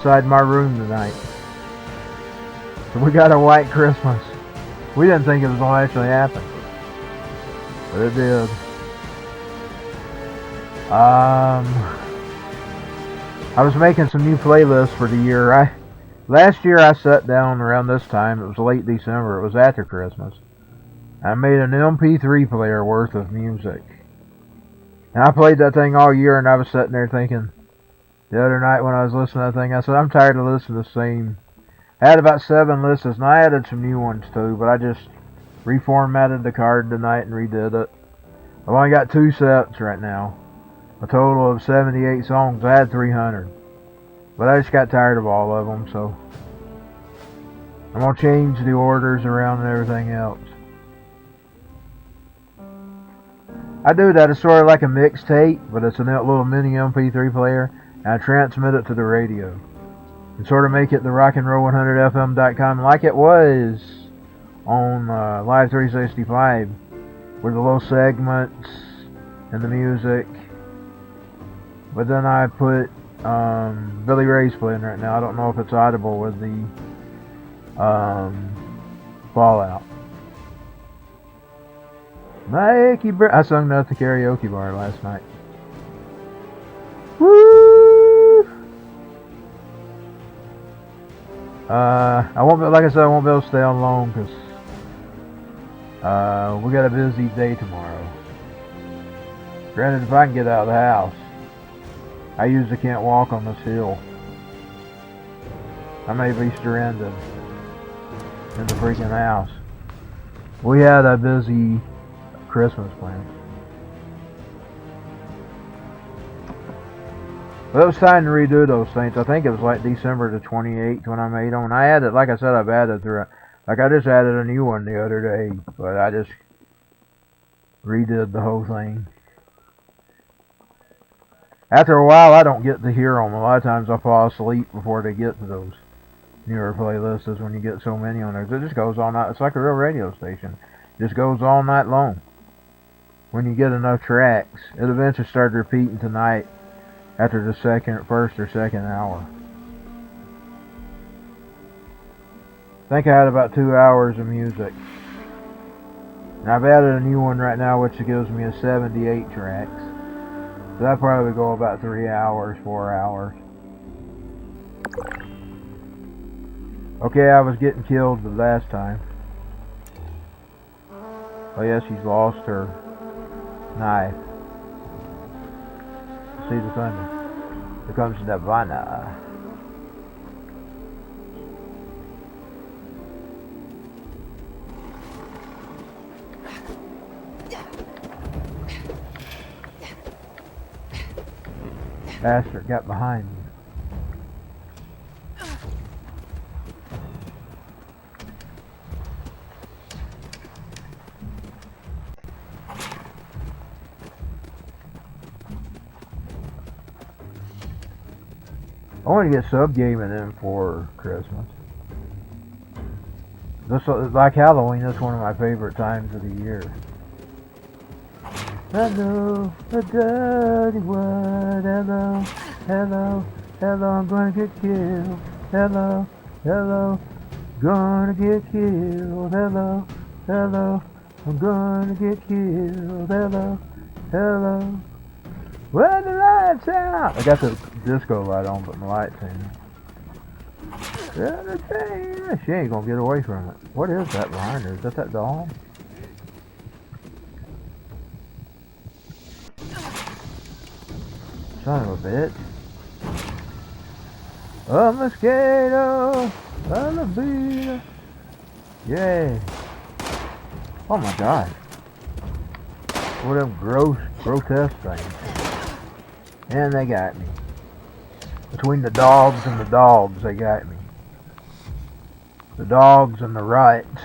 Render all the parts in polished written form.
inside my room tonight. So we got a white Christmas. We didn't think it was going to actually happen, but it did. I was making some new playlists for the year. Last year I sat down around this time. It was late December. It was after Christmas. I made an MP3 player worth of music. And I played that thing all year, and I was sitting there thinking, the other night when I was listening to that thing, I said, I'm tired of listening to the same. I had about 7 listens, and I added some new ones too, but I just reformatted the card tonight and redid it. I've only got 2 sets right now. A total of 78 songs. I had 300. But I just got tired of all of them, so I'm going to change the orders around and everything else. I do that. It's sort of like a mixtape, but it's a little mini MP3 player, and I transmit it to the radio. And sort of make it the rockandroll100fm.com like it was on Live 365, with the little segments and the music. But then I put Billy Ray's playing right now. I don't know if it's audible with the Fallout. I sung that at the karaoke bar last night. Woo! I won't be, like I said, I won't be able to stay on long because we got a busy day tomorrow. Granted, if I can get out of the house. I usually can't walk on this hill. I may be stranded in the freaking house. We had a busy Christmas plan. But it was time to redo those things. I think it was like December the 28th when I made them. And I added, like I said, I've added through. Like I just added a new one the other day, but I just redid the whole thing. After a while, I don't get to hear them. A lot of times I fall asleep before they get to those newer playlists when you get so many on there. It just goes all night. It's like a real radio station. It just goes all night long. When you get enough tracks, it eventually started repeating tonight after the first or second hour. I think I had about 2 hours of music. And I've added a new one right now, which gives me a 78 tracks. So that probably go about 3 hours, 4 hours. Okay, I was getting killed the last time. Oh yeah, she's lost her knife. See the thunder. Here comes Nirvana. Bastard got behind me. I want to get sub gaming in for Christmas. This, like Halloween, that's one of my favorite times of the year. Hello, a dirty word. Hello, hello, hello, I'm gonna get killed. Hello, hello, gonna get killed. Hello, hello, I'm gonna get killed. Hello, hello. Where the lights out? I got the disco light on, but my lights ain't. She ain't gonna get away from it. What is that behind her? Is that doll? Son of a bitch. A mosquito, a libido. Yay. Oh my god. What them grotesque things. And they got me. Between the dogs and the dogs, they got me. The dogs and the rats.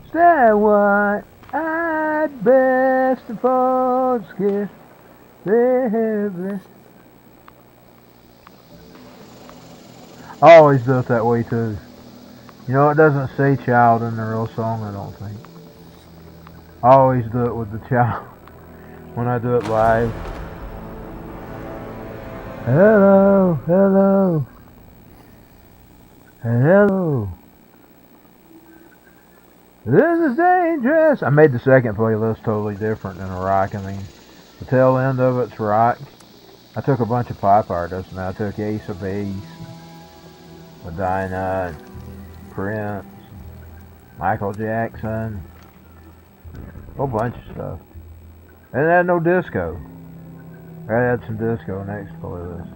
Is that what I'd best afford to kiss? I always do it that way too. You know, it doesn't say child in the real song, I don't think. I always do it with the child when I do it live. Hello, hello, hello. This is dangerous. I made the second playlist totally different than a rock. I mean, the tail end of it's rock. I took a bunch of pop artists, and I took Ace of Base, Medina, Prince, Michael Jackson, a whole bunch of stuff. And it had no disco. I had some disco next playlist.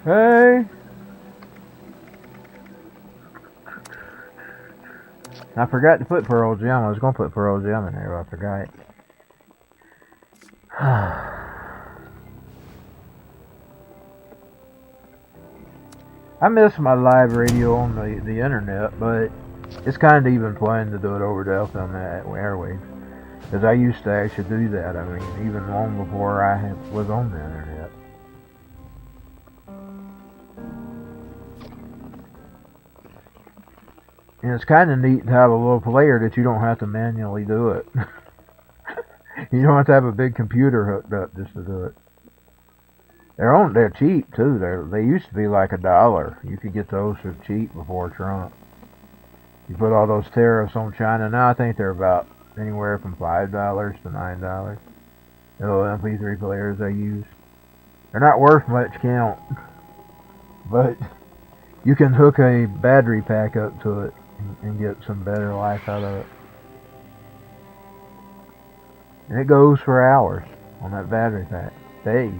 Hey! I forgot to put Pearl Jam. I was going to put Pearl Jam in there, but I forgot. I miss my live radio on the internet, but it's kind of even fun to do it over the FM airwaves. Because I used to actually do that. I mean, even long before I was on the internet. And it's kind of neat to have a little player that you don't have to manually do it. You don't have to have a big computer hooked up just to do it. They're cheap too. They used to be like $1. You could get those for cheap before Trump. You put all those tariffs on China. Now I think they're about anywhere from $5 to $9. The little MP3 players they use. They're not worth much count, but you can hook a battery pack up to it and get some better life out of it. And it goes for hours on that battery pack. Days.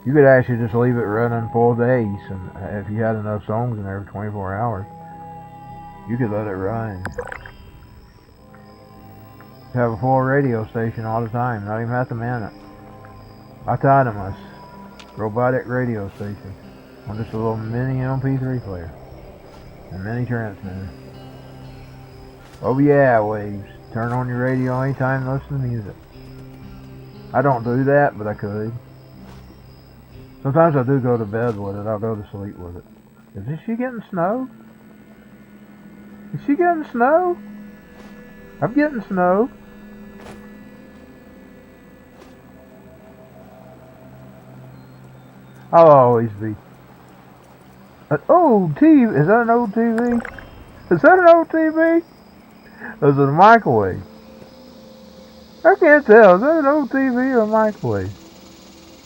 You could actually just leave it running full days, and if you had enough songs in there for 24 hours, you could let it run. You have a full radio station all the time, not even have to man it. Autonomous robotic radio station on just a little mini MP3 player and mini transmitter. Oh yeah, waves. Turn on your radio anytime, listen to music. I don't do that, but I could. Sometimes I do go to bed with it. I'll go to sleep with it. Is she getting snow? Is she getting snow? I'm getting snow. I'll always be. An old TV? Is that an old TV? Is that an old TV? Or is it a microwave? I can't tell. Is that an old TV or a microwave?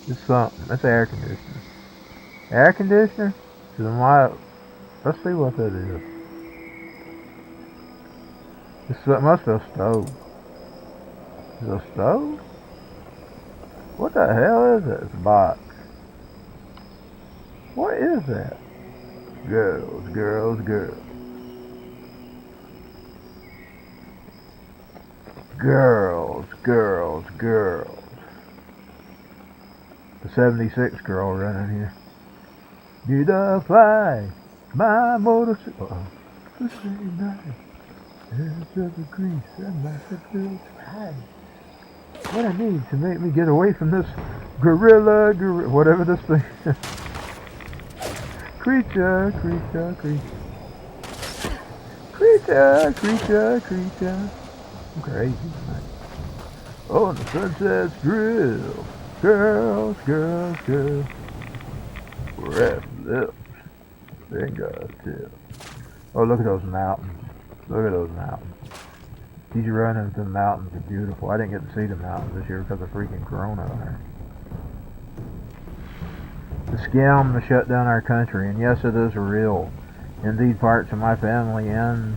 It's something. That's air conditioner. Air conditioner? Is it my... Let's see what that is. It must be a stove. Is it a stove? What the hell is it? It's a box. What is that? Girls, girls, girls. Girls, girls, girls. The 76 girl running here. Need I fly my motorcycle? The same night. There's a grease and my girls high. What I need to make me get away from this gorilla, whatever this thing is. Creature, creature, creature. Creature, creature, creature. I'm crazy tonight. Oh, and the sunset's drill. Girls, girls, girls. Red lips. Fingertips. Oh, look at those mountains. Look at those mountains. These running through the mountains are beautiful. I didn't get to see the mountains this year because of freaking coronavirus. The scam to shut down our country, and yes, it is real. Indeed, parts of my family and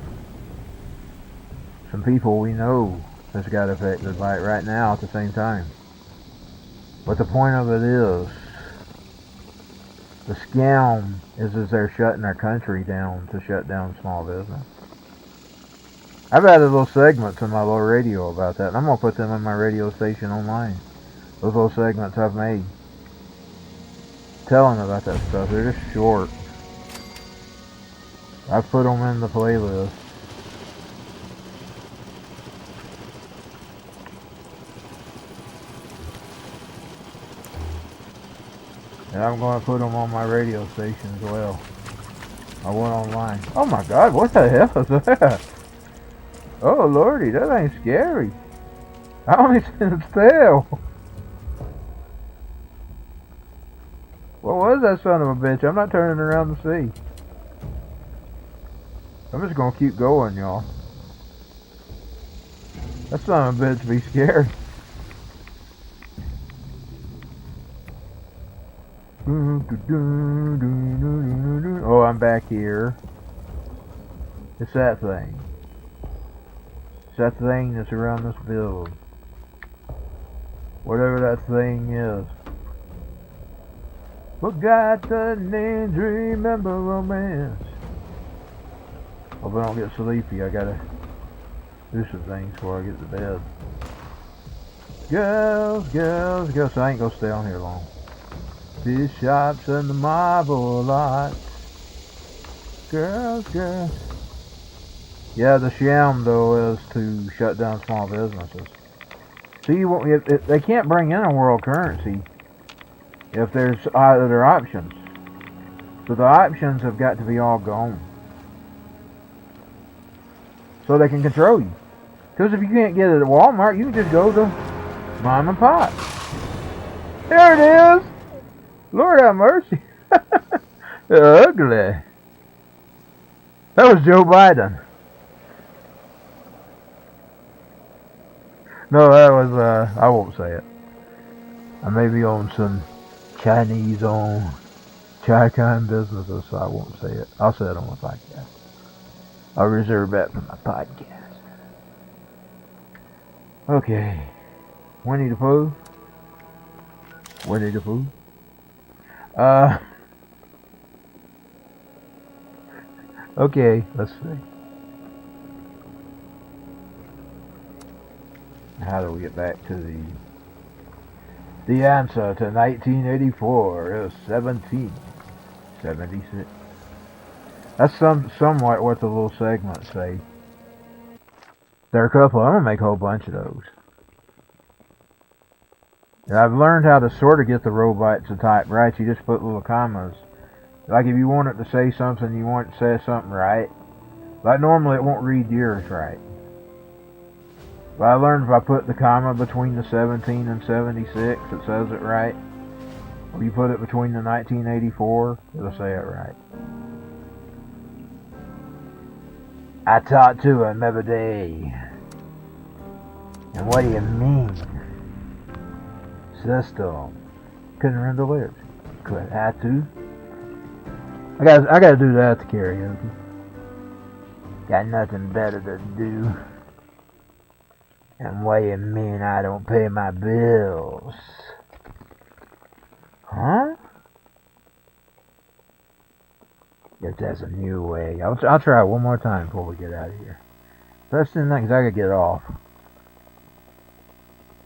some people we know has got affected by it right now at the same time. But the point of it is, the scam is they're shutting our country down to shut down small business. I've added little segments in my little radio about that, and I'm going to put them in my radio station online. Those little segments I've made. Telling about that stuff. They're just short. I've put them in the playlist. And I'm going to put them on my radio station as well. I went online. Oh my God, what the hell is that? Oh lordy, that ain't scary. I only seen its tail. What was that son of a bitch? I'm not turning around to see. I'm just gonna keep going, y'all. That son of a bitch be scared. Oh, I'm back here. It's that thing. It's that thing that's around this build. Whatever that thing is. Forgot the names, remember romance. Hope I don't get sleepy. I gotta do some things before I get to bed. Girls, girls, girls. I ain't gonna stay on here long. Fish shops and the marble lots. Girls, girls. Yeah, the sham though is to shut down small businesses. See, they can't bring in a world currency if there's other options. So the options have got to be all gone. So they can control you. Because if you can't get it at Walmart, you can just go to mom and pop. There it is! Lord have mercy. Ugly. That was Joe Biden. No, that was, I won't say it. I may be on some Chinese-owned Chai-Con businesses, so I won't say it. I'll say it on my podcast. I'll reserve that for my podcast. Okay. Winnie the Pooh. Winnie the Pooh. Okay, let's see. How do we get back to the answer to 1984? It was 1776. That's somewhat what the little segments say. There are a couple. I'm gonna make a whole bunch of those. And I've learned how to sort of get the robot to type right. You just put little commas. Like if you want it to say something, you want it to say something right. Like normally it won't read yours right. But I learned if I put the comma between the 17 and 76, it says it right. Or you put it between the 1984, it'll say it right. I talk to him every day. And what do you mean? System. Couldn't read the lyrics. Could I to? I gotta do that to karaoke. Got nothing better to do. And what do you mean I don't pay my bills? Huh? Guess that's a new way. I'll try it one more time before we get out of here. First thing, because I gotta get off.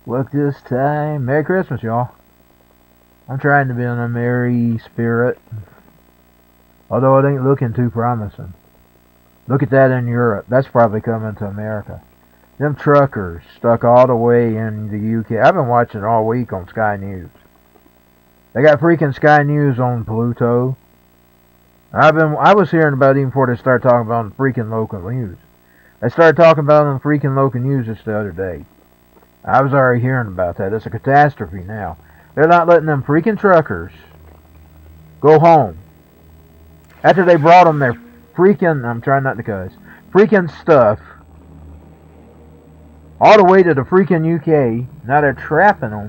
Look this time. Merry Christmas, y'all. I'm trying to be in a merry spirit. Although it ain't looking too promising. Look at that in Europe. That's probably coming to America. Them truckers stuck all the way in the UK. I've been watching all week on Sky News. They got freaking Sky News on Pluto. I was hearing about it even before they started talking about the freaking local news. They started talking about it on the freaking local news just the other day. I was already hearing about that. It's a catastrophe now. They're not letting them freaking truckers go home. After they brought them their freaking, I'm trying not to cuss, freaking stuff all the way to the freaking UK. Now they're trapping them.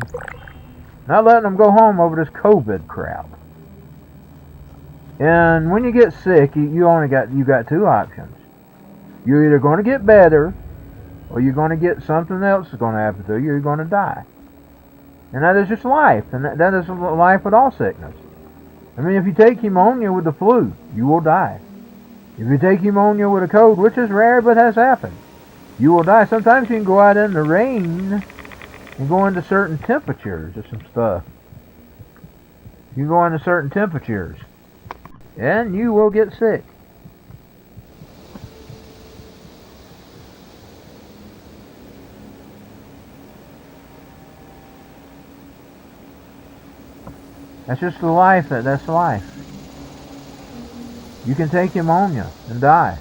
Not letting them go home over this COVID crap. And when you get sick, you got two options. You're either going to get better, or you're going to get something else that's going to happen to you. You're going to die. And that is just life. And that is life with all sickness. I mean, if you take pneumonia with the flu, you will die. If you take pneumonia with a cold, which is rare but has happened, you will die. Sometimes you can go out in the rain and go into certain temperatures or some stuff. You can go into certain temperatures, and you will get sick. That's just the life. That's life. You can take pneumonia and die.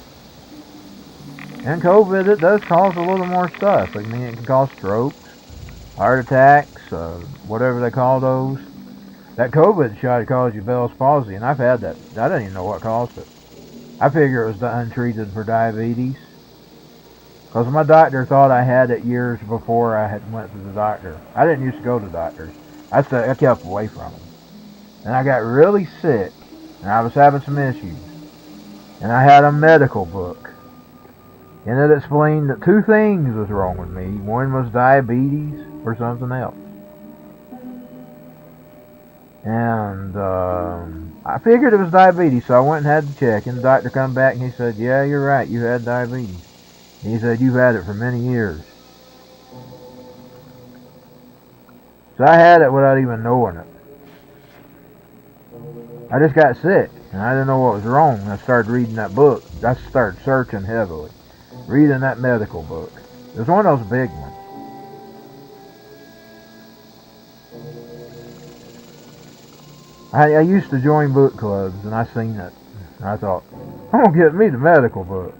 And COVID, it does cause a little more stuff. I mean, it can cause strokes, heart attacks, whatever they call those. That COVID shot caused you Bell's palsy, and I've had that. I didn't even know what caused it. I figure it was untreated for diabetes. Because my doctor thought I had it years before I had went to the doctor. I didn't used to go to doctors. I kept away from them. And I got really sick, and I was having some issues. And I had a medical book. And it explained that 2 things was wrong with me. One was diabetes or something else. And I figured it was diabetes, so I went and had the check. And the doctor come back and he said, yeah, you're right, you had diabetes. And he said, you've had it for many years. So I had it without even knowing it. I just got sick, and I didn't know what was wrong. I started reading that book. I started searching heavily, reading that medical book. It was one of those big ones. I used to join book clubs, and I seen it. And I thought, I'm going to get me the medical book.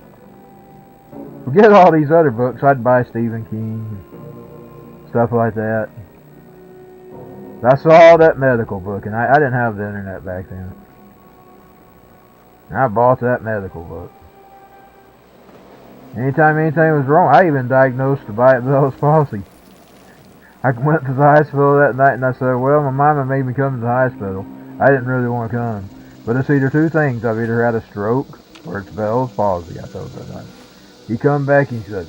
Forget all these other books. I'd buy Stephen King and stuff like that. I saw that medical book, and I didn't have the internet back then. And I bought that medical book. Anytime anything was wrong, I even diagnosed the Bell's palsy. I went to the hospital that night, and I said, well, my mama made me come to the hospital. I didn't really want to come. But it's either 2 things. I've either had a stroke or it's Bell's palsy, I told that night. He come back and he said,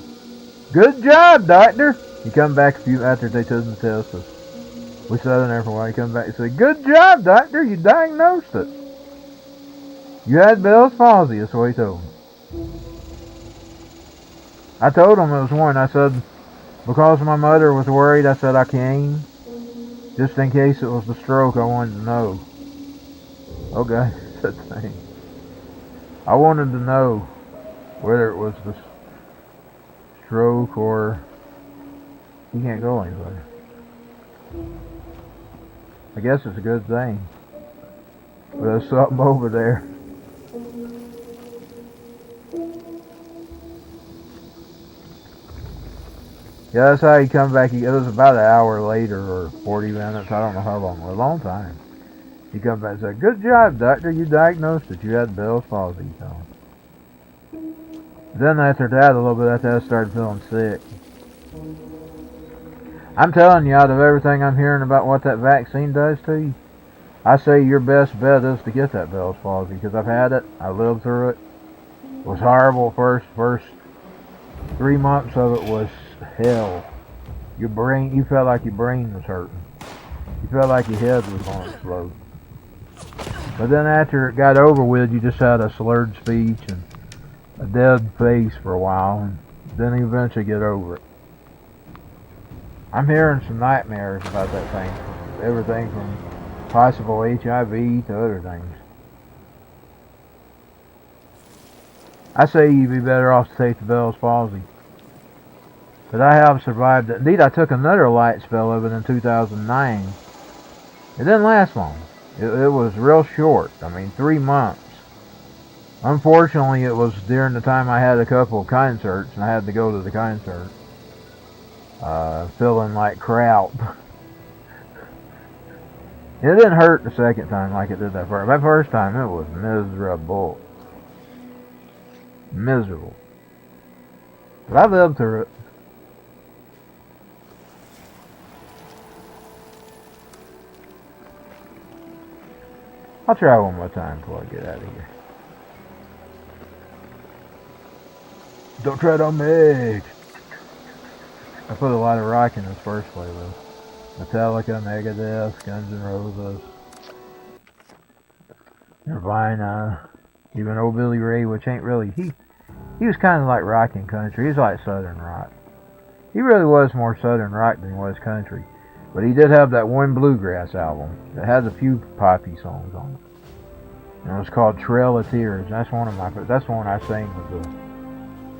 good job, doctor. He come back a few after they took the test. We sat in there for a while. He come back and said, good job, doctor. You diagnosed it. You had Bell's palsy. That's what he told me. I told him it was one. I said, because my mother was worried, I said I came. Just in case it was the stroke, I wanted to know. Okay, said thing. I wanted to know whether it was the stroke or he can't go anywhere. I guess it's a good thing. But there's something over there. Yeah, that's how he come back. It was about an hour later or 40 minutes. I don't know how long. A long time. He come back and said, good job, doctor. You diagnosed it. You had Bell's palsy. Then after that, a little bit after that, I started feeling sick. I'm telling you, out of everything I'm hearing about what that vaccine does to you, I say your best bet is to get that Bell's palsy, because I've had it. I lived through it. It was horrible first 3 months of it was hell. Your brain, you felt like your brain was hurting. You felt like your head was going to explode. But then after it got over with, you just had a slurred speech and a dead face for a while, and then you eventually get over it. I'm hearing some nightmares about that thing. Everything from possible HIV to other things. I say you'd be better off to take the Bell's palsy. But I have survived it. Indeed, I took another light spell of it in 2009. It didn't last long. It was real short. 3 months. Unfortunately, it was during the time I had a couple of concerts, and I had to go to the concert. Feeling like crap. It didn't hurt the second time like it did that first. That first time, it was miserable. Miserable. But I lived through it. I'll try one more time before I get out of here. Don't tread on me. I put a lot of rock in this first playlist. Metallica, Megadeth, Guns N' Roses, Nirvana, even old Billy Ray, which ain't really, he was kind of like rock and country. He's like southern rock. He really was more southern rock than he was country. But he did have that one bluegrass album that has a few poppy songs on it. And it was called Trail of Tears. That's one of my, that's the one I sing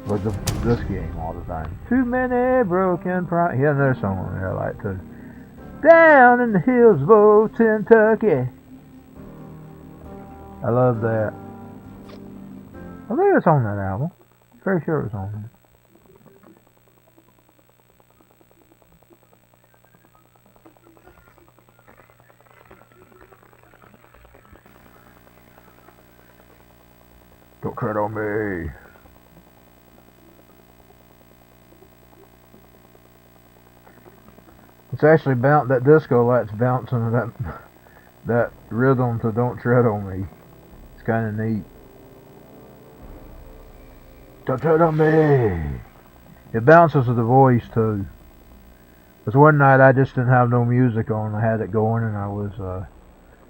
with this game all the time. Too many broken promises. He had another song on there I like too. Down in the hills of old Kentucky. I love that. I think it's on that album. Pretty sure it was on there. Don't tread on me. It's actually that disco light's bouncing that rhythm to Don't Tread on Me. It's kind of neat. Don't tread on me. It bounces with the voice too. Because one night I just didn't have no music on. I had it going and I was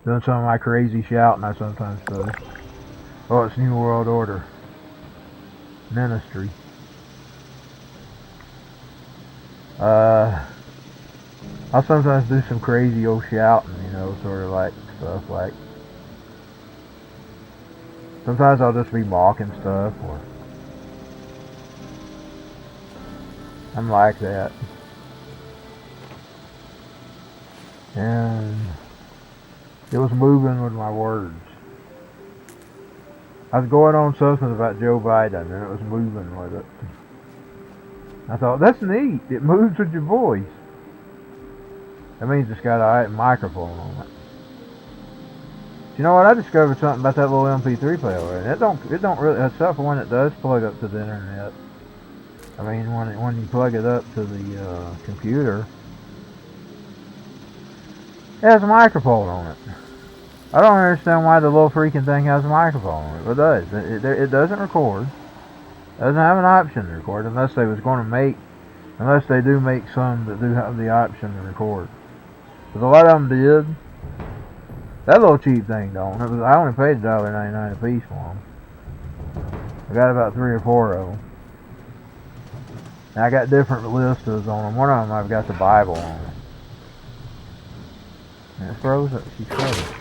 doing some of my crazy shouting I sometimes do. Oh, it's New World Order. Ministry. I'll sometimes do some crazy old shouting, you know, sort of like stuff like. Sometimes I'll just be mocking stuff, or. I'm like that. And it was moving with my words. I was going on something about Joe Biden, and it was moving with it. I thought, that's neat. It moves with your voice. That means it's got a microphone on it. You know what? I discovered something about that little MP3 player. And it don't really, except for when it does plug up to the internet. I mean, when you plug it up to the computer, it has a microphone on it. I don't understand why the little freaking thing has a microphone on it, but it does. It doesn't record. It doesn't have an option to record unless they was going to unless they do make some that do have the option to record. Because a lot of them did. That little cheap thing don't. I only paid $1.99 a piece for them. I got about 3 or 4 of them. And I got different listers on them. One of them I've got the Bible on it. And it froze up. She froze.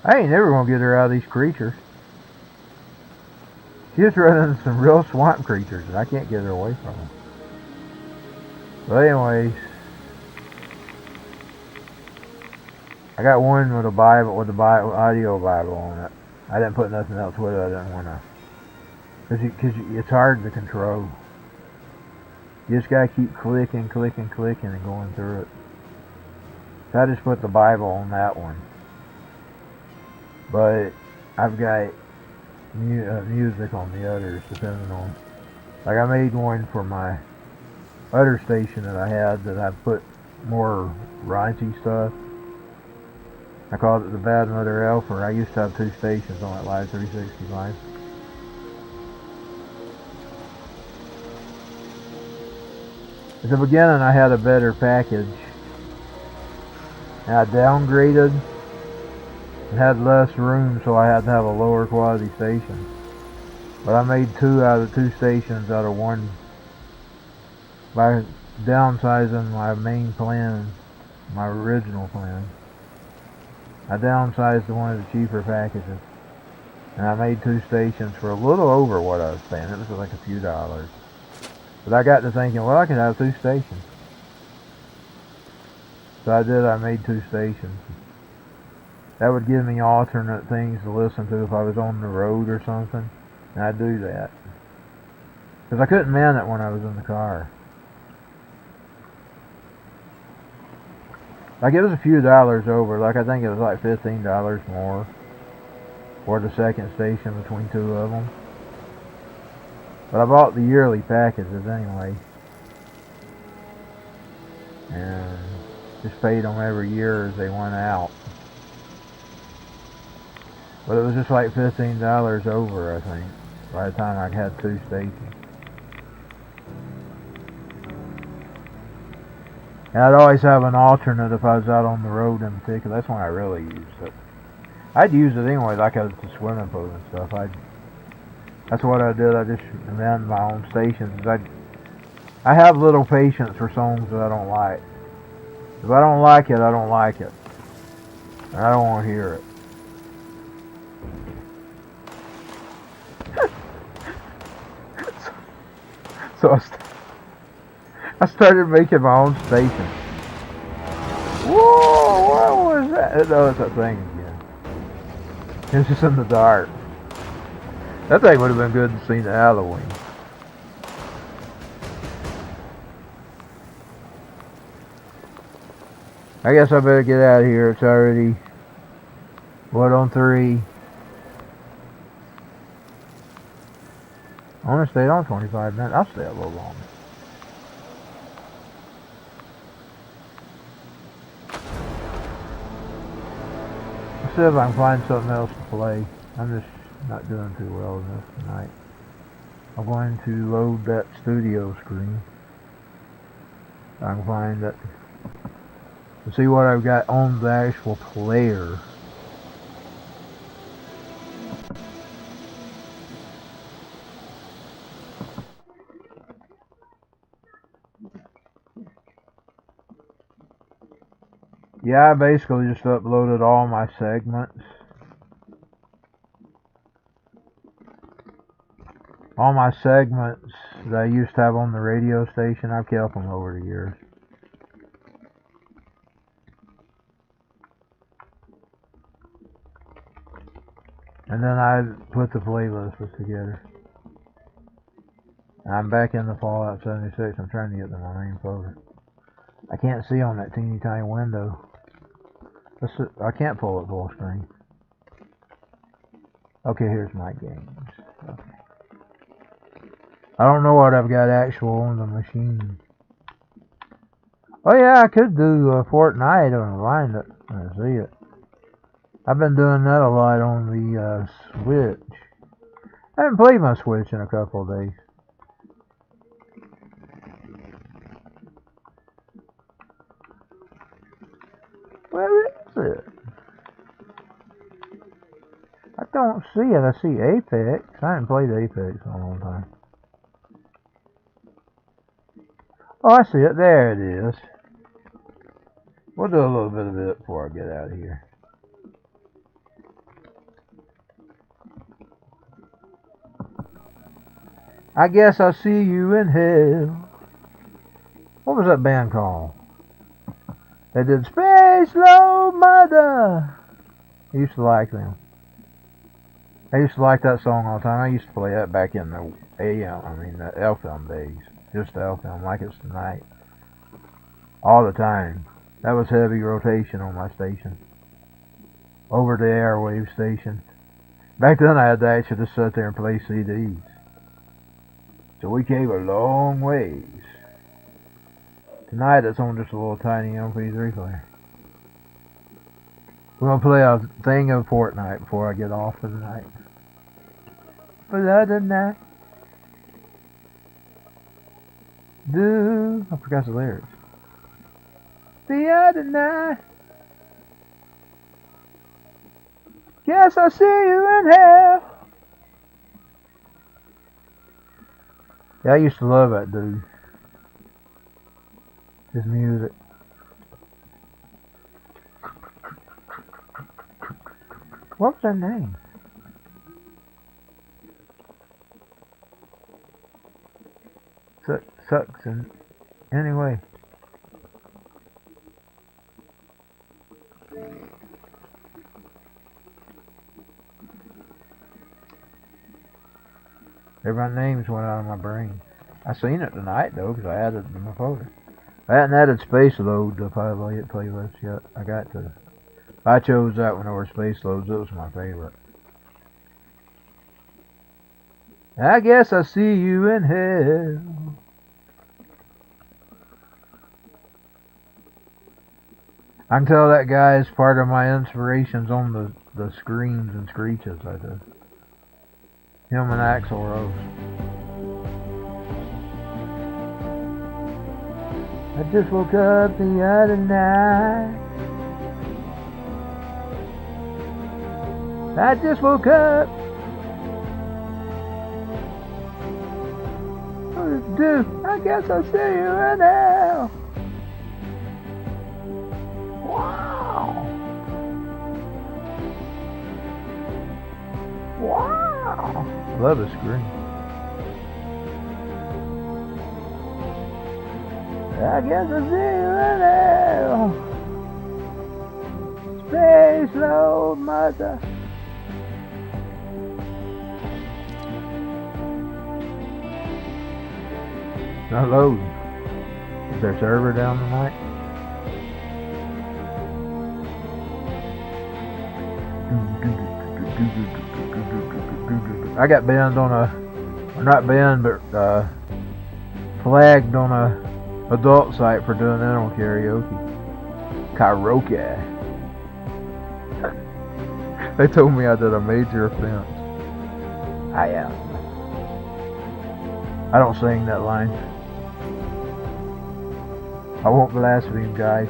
I ain't never gonna get her out of these creatures. She's running into some real swamp creatures, and I can't get her away from them. But anyways, I got one with a Bible, with the audio Bible on it. I didn't put nothing else with it. I didn't want to, because it's hard to control. You just gotta keep clicking, and going through it. So I just put the Bible on that one. But I've got music on the others, depending on. Like I made one for my other station that I had that I put more raunchy stuff. I called it the Bad Mother Elf, or I used to have 2 stations on it, Live 365. At the beginning I had a better package, and I downgraded. It had less room, so I had to have a lower quality station. But I made 2 out of 2 stations out of 1 by downsizing my main plan, my original plan. I downsized to one of the cheaper packages, and I made 2 stations for a little over what I was paying. It was like a few dollars. But I got to thinking, well, I could have 2 stations. So I did. I made 2 stations. That would give me alternate things to listen to if I was on the road or something. And I'd do that. Because I couldn't man it when I was in the car. Like it was a few dollars over. Like I think it was like $15 more for the second station between 2 of them. But I bought the yearly packages anyway. And just paid them every year as they went out. But it was just like $15 over, I think, by the time I had 2 stations. And I'd always have an alternate if I was out on the road in particular. That's when I really used it. I'd use it anyway, like I was at the swimming pool and stuff. That's what I did. I just ran my own stations. I have little patience for songs that I don't like. If I don't like it, I don't like it. I don't want to hear it. So I started making my own station. Whoa, what was that? No, it's that thing again. It's just in the dark. That thing would have been good to see the Halloween. I guess I better get out of here. It's already, what, on 3? I want to stay on 25 minutes. I'll stay a little longer. Let's see if I can find something else to play. I'm just not doing too well in this tonight. I'm going to load that studio screen. I can find it. To see what I've got on the actual player. Yeah, I basically just uploaded all my segments. All my segments that I used to have on the radio station, I've kept them over the years. And then I put the playlist together. I'm back in the Fallout 76. I'm trying to get to my main folder. I can't see on that teeny tiny window. I can't pull it full screen. Okay, here's my games. Okay. I don't know what I've got actual on the machine. Oh yeah, I could do Fortnite and find it and see it. I've been doing that a lot on the Switch. I haven't played my Switch in a couple of days. Where is it? I don't see it. I see Apex. I haven't played Apex in a long time. Oh, I see it. There it is. We'll do a little bit of it before I get out of here. I guess I'll see you in hell. What was that band called? They did Space Low Mother. I used to like them. I used to like that song all the time. I used to play that back in the the FM days. Just the FM, like it's tonight. All the time. That was heavy rotation on my station. Over the airwave station. Back then I had to actually just sit there and play CDs. So we came a long ways. Tonight it's on just a little tiny MP3 player. We're going to play a thing of Fortnite before I get off for the night. For the other night. I forgot the lyrics. The other night. Guess I'll see you in hell. Yeah, I used to love that dude. His music. What was that name? Sucks and anyway. Everybody's names went out of my brain. I seen it tonight though, because I added it to my folder. I hadn't added Space Load to playlist yet. I got to. I chose that one over Space Loads. It was my favorite. I guess I'll see you in hell. I can tell that guy is part of my inspirations on the screams and screeches I did. Him and Axl Rose. I just woke up the other night. I just woke up. What to do? I guess I'll see you in hell. Wow. Love the screen. I guess I'll see you later. Space load mother. Not loading. Is their server down tonight? I got banned on a, or not banned, but flagged on a adult site for doing that on karaoke. Karaoke. They told me I did a major offense. I am. I don't sing that line. I won't blaspheme, guys.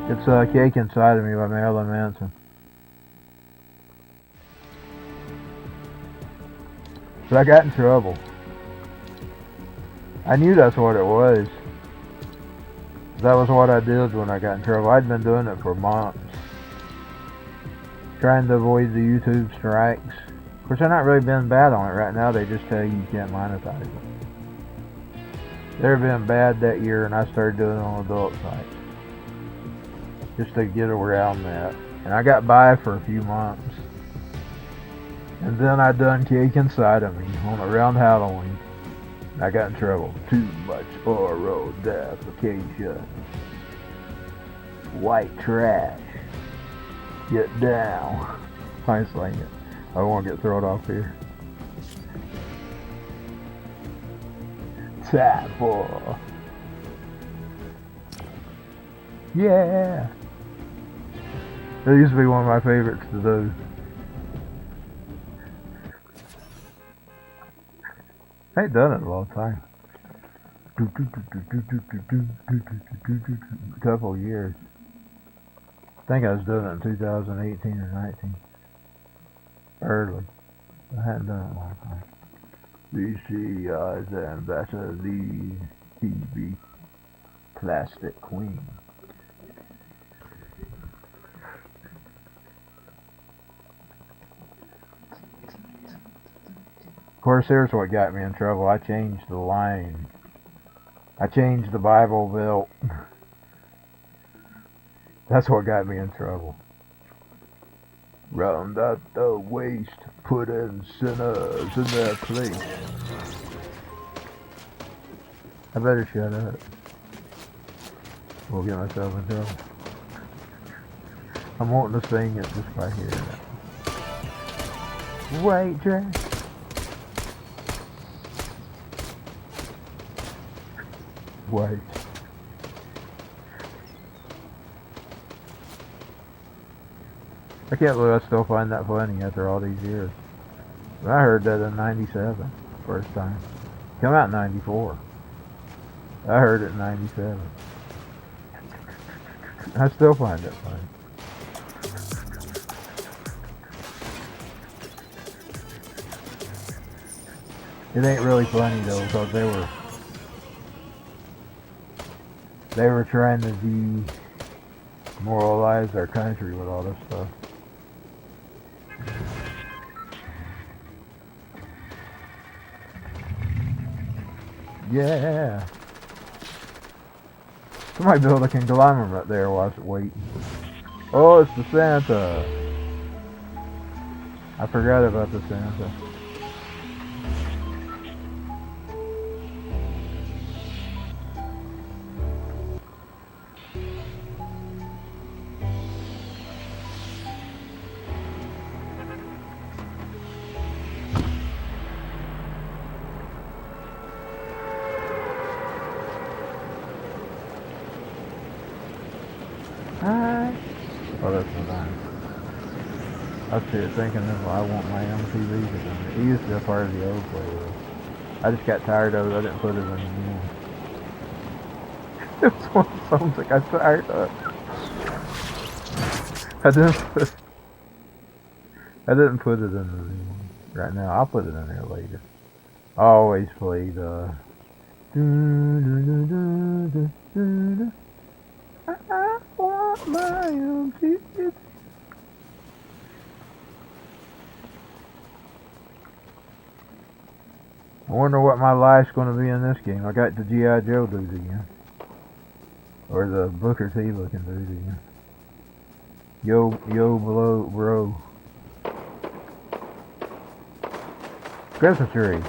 It's Cake Inside of Me by Marilyn Manson. But I got in trouble. I knew that's what it was. That was what I did when I got in trouble. I'd been doing it for months. Trying to avoid the YouTube strikes. Of course, they're not really been bad on it right now. They just tell you can't monetize it. They've been bad that year, and I started doing it on adult sites. Just to get around that. And I got by for a few months. And then I done Cake Inside of Me on around Halloween. And I got in trouble. Too much oral defecation. White trash. Get down. I slang it. I won't get thrown off here. Time for. Yeah. That used to be one of my favorites to do. I ain't done it in a long time. A couple of years. I think I was doing it in 2018 or 19. Early. I hadn't done it in a long time. VCI's Ambassador Lee TV Plastic Queen. Of course, here's what got me in trouble. I changed the line. I changed the Bible belt. That's what got me in trouble. Round at the waist, put in sinners in their place. I better shut up. We'll get myself in trouble. I'm wanting to sing it just by hearing it. White dress. White. I can't believe I still find that funny after all these years. I heard that in 97, first time. Come out in 94. I heard it in 97. I still find it funny. It ain't really funny though, because they were trying to demoralize our country with all this stuff. Yeah. Somebody build a conglomerate there while it's waiting. Oh, it's the Santa. I forgot about the Santa. Oh, that's not nice. I was thinking of I want my own TV to do it. It used to be a part of the old playlist. I just got tired of it. I didn't put it in anymore. It was one of the songs that got tired of. I didn't put it in anymore. Right now, I'll put it in there later. I always play the. I want my own TV. I wonder what my life's going to be in this game. I got the G.I. Joe dude again. Or the Booker T looking dude again. Yo, below, bro. Christmas tree.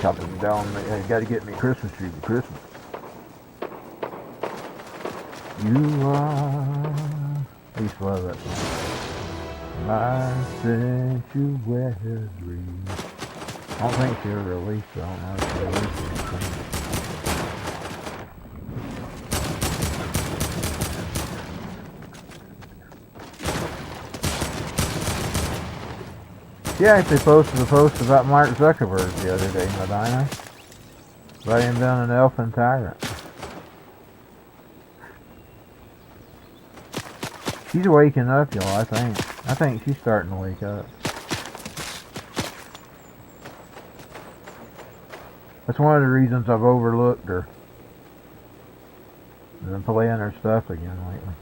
Chopping down. I got to get me a Christmas tree for Christmas. You are. I used to love that song. My sanctuary. I don't think she ever released it. I don't know if she released it. She actually posted a post about Mark Zuckerberg the other day, Medina. About him being an elfin tyrant. She's waking up, y'all, I think. I think she's starting to wake up. That's one of the reasons I've overlooked her. And I'm playing her stuff again lately.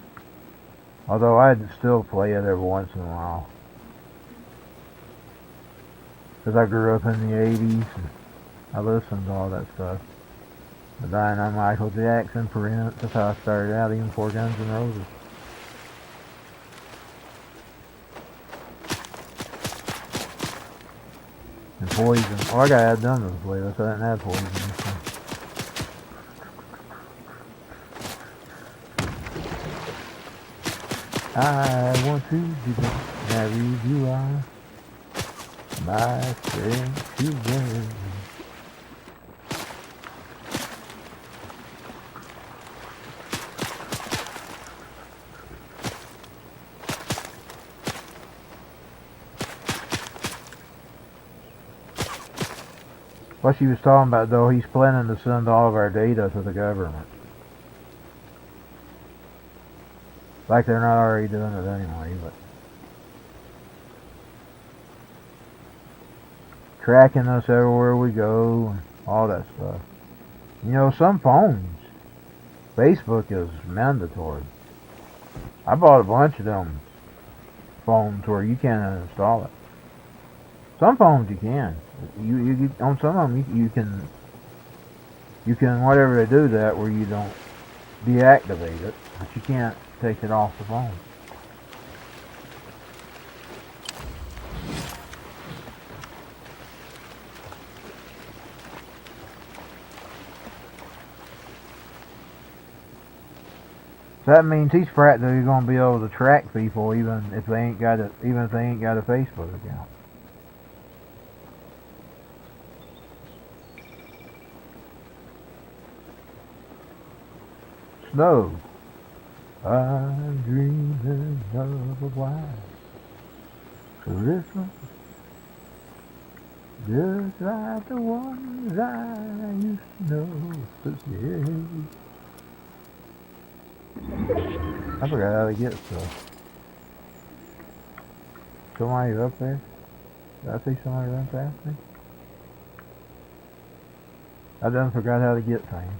Although I'd still play it every once in a while. Because I grew up in the 80s and I listened to all that stuff. Madonna, Michael Jackson, Prince. That's how I started out, even before Guns N' Roses. And Poison. Oh, I gotta add them to the playlist. I didn't add Poison this time. I want to be married, you are my sanctuary. What she was talking about, though, he's planning to send all of our data to the government. Like they're not already doing it anyway, but tracking us everywhere we go and all that stuff. You know, some phones, Facebook is mandatory. I bought a bunch of them phones where you can't install it. Some phones you can. You on some of them you can whatever they do that where you don't deactivate it, but you can't take it off the phone. So that means he's practically going to be able to track people even if they ain't got a Facebook account. Snow. I'm dreaming of a white Christmas, just like the ones I used to know. I forgot how to get stuff. Somebody up there? Did I see somebody run past me? I done forgot how to get things.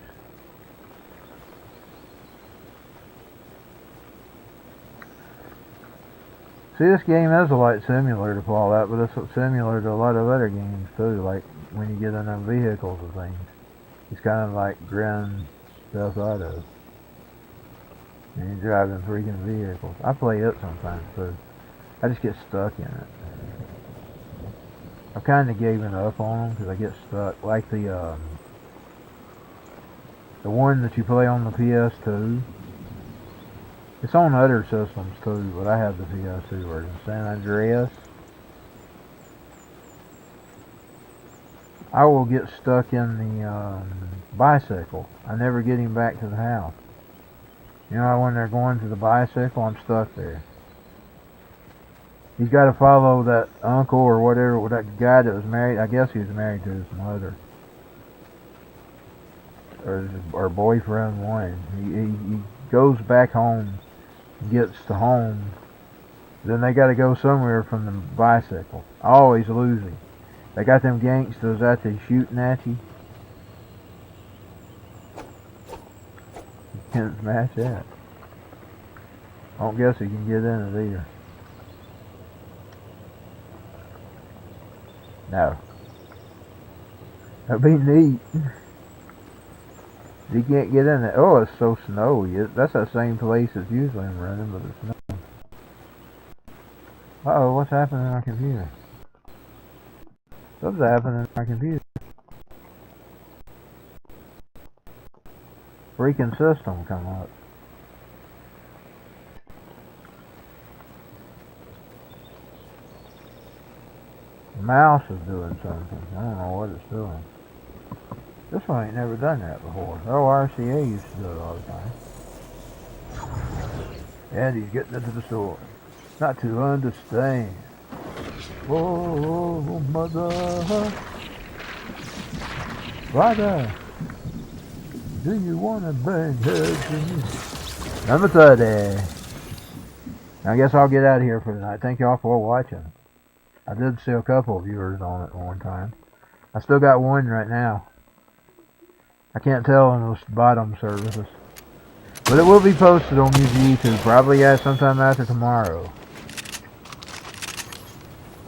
See, this game is a light simulator to all that, but it's similar to a lot of other games too, like when you get in them vehicles and things. It's kind of like Grand Theft Auto. And you're driving freaking vehicles. I play it sometimes too. I just get stuck in it. I've kind of given up on them because I get stuck. Like the one that you play on the PS2. It's on other systems too, but I have the PS2 version. San Andreas. I will get stuck in the bicycle. I never get him back to the house. You know, when they're going to the bicycle, I'm stuck there. He's got to follow that uncle or whatever, that guy that was married. I guess he was married to his mother. Or boyfriend, one. He goes back home, gets to home. Then they got to go somewhere from the bicycle. I always lose him. They got them gangsters out there shooting at you. You can't smash that. I don't guess he can get in it either. No. That'd be neat. You can't get in there. Oh, it's so snowy. That's that same place as usually I'm running, but it's not. Uh-oh, what's happening on my computer? Something's happening on my computer. Freaking system come up. The mouse is doing something. I don't know what it's doing. This one ain't never done that before. Oh, RCA used to do it all the time. And he's getting into the store. Not to understand. Oh, mother. Father. Do you want to bang heads in you? Number 30. I guess I'll get out of here for tonight. Thank y'all for watching. I did see a couple of viewers on it one time. I still got one right now. I can't tell on those bottom services. But it will be posted on YouTube, probably sometime after tomorrow.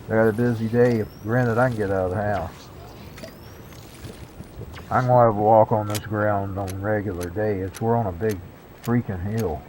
I got a busy day. Granted, I can get out of the house. I'm going to have a walk on this ground on a regular day. We're on a big freaking hill.